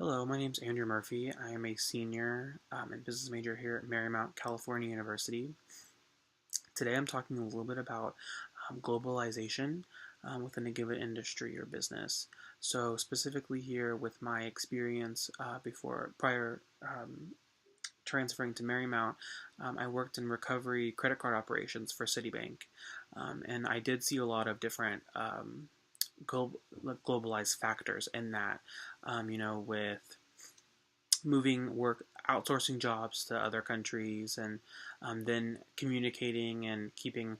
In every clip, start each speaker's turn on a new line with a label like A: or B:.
A: Hello, my name is Andrew Murphy. I am a senior and business major here at Marymount California University. Today I'm talking a little bit about globalization within a given industry or business. So specifically here with my experience prior transferring to Marymount, I worked in recovery credit card operations for Citibank. And I did see a lot of different globalized factors in that, with moving work, outsourcing jobs to other countries, and then communicating and keeping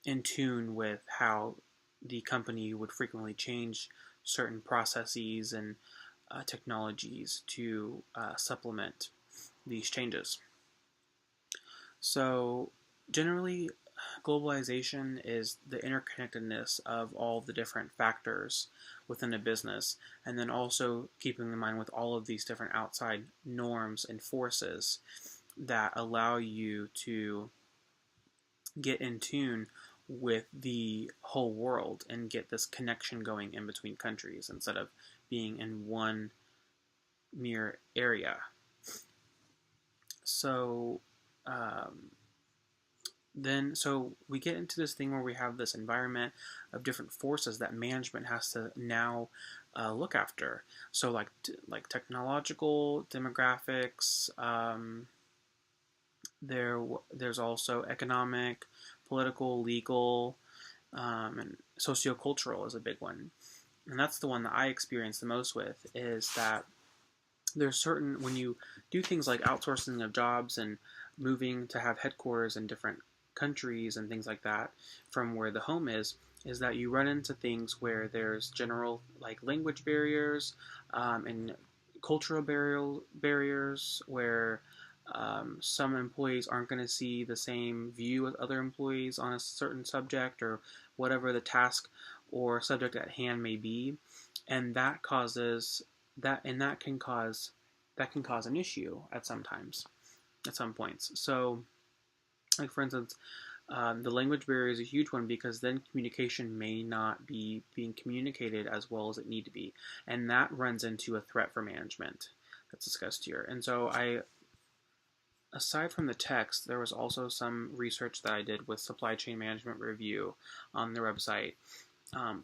A: in tune with how the company would frequently change certain processes and technologies to supplement these changes. So, generally, globalization is the interconnectedness of all the different factors within a business, and then also keeping in mind with all of these different outside norms and forces that allow you to get in tune with the whole world and get this connection going in between countries instead of being in one mere area. So, um, so we get into this thing where we have this environment of different forces that management has to now look after. So like technological, demographics. There's also economic, political, legal, and sociocultural is a big one. And that's the one that I experience the most with, is that there's certain, when you do things like outsourcing of jobs and moving to have headquarters in different countries and things like that from where the home is that you run into things where there's general like language barriers, and cultural barriers where some employees aren't going to see the same view as other employees on a certain subject or whatever the task or subject at hand may be, and that causes that can cause an issue at some points. So, like for instance, the language barrier is a huge one because then communication may not be being communicated as well as it need to be, and that runs into a threat for management that's discussed here. And so aside from the text, there was also some research that I did with Supply Chain Management Review on their website,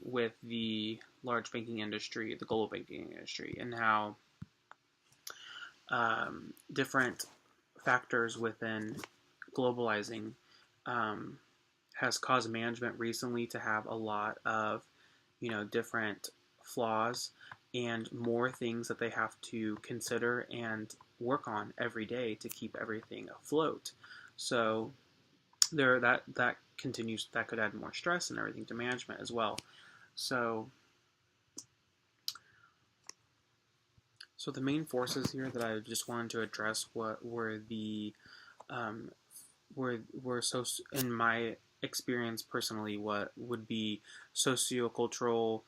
A: with the large banking industry, the global banking industry, and how different factors within globalizing has caused management recently to have a lot of, different flaws and more things that they have to consider and work on every day to keep everything afloat. So that continues, that could add more stress and everything to management as well. So the main forces here that I just wanted to address what were the were so, in my experience personally, what would be sociocultural,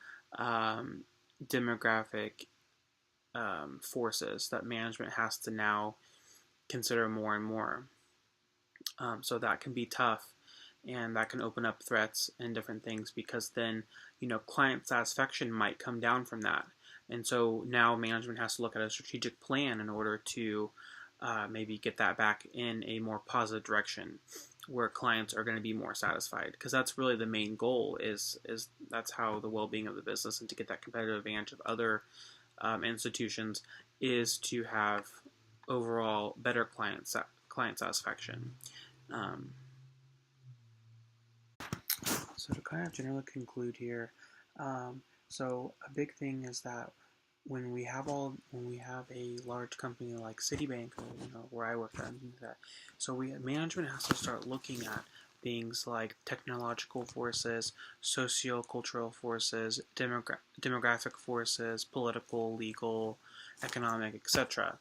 A: demographic forces that management has to now consider more and more. So that can be tough, and that can open up threats and different things because then, client satisfaction might come down from that. And so now management has to look at a strategic plan in order to maybe get that back in a more positive direction where clients are going to be more satisfied, because that's really the main goal, is that's how the well-being of the business and to get that competitive advantage of other institutions is to have overall better client satisfaction. So to kind of generally conclude here, so a big thing is that when we have a large company like Citibank, or where I work at, so management has to start looking at things like technological forces, socio-cultural forces, demographic forces, political, legal, economic, etc.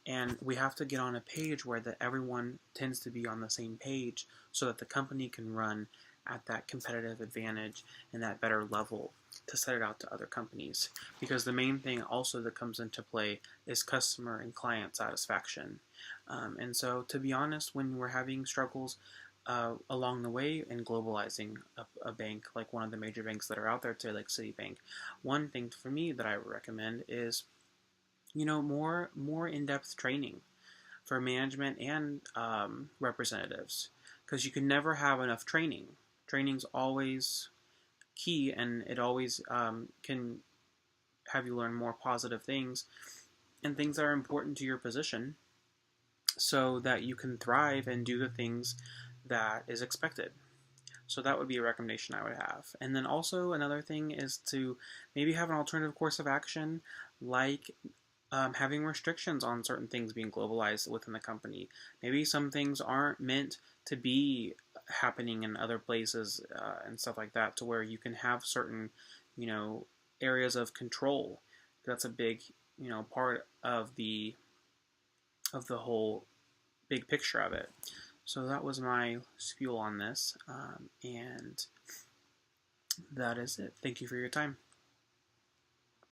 A: And we have to get on a page where that everyone tends to be on the same page so that the company can run at that competitive advantage and that better level to set it out to other companies. Because the main thing also that comes into play is customer and client satisfaction. And so, to be honest, when we're having struggles along the way in globalizing a bank, like one of the major banks that are out there today, like Citibank, one thing for me that I would recommend is more in-depth training for management and representatives, because you can never have enough training. Training's always key, and it always can have you learn more positive things and things that are important to your position, so that you can thrive and do the things that is expected. So that would be a recommendation I would have. And then also another thing is to maybe have an alternative course of action, like having restrictions on certain things being globalized within the company. Maybe some things aren't meant to be happening in other places and stuff like that, to where you can have certain, areas of control. That's a big, part of the whole big picture of it. So that was my spiel on this, and that is it. Thank you for your time.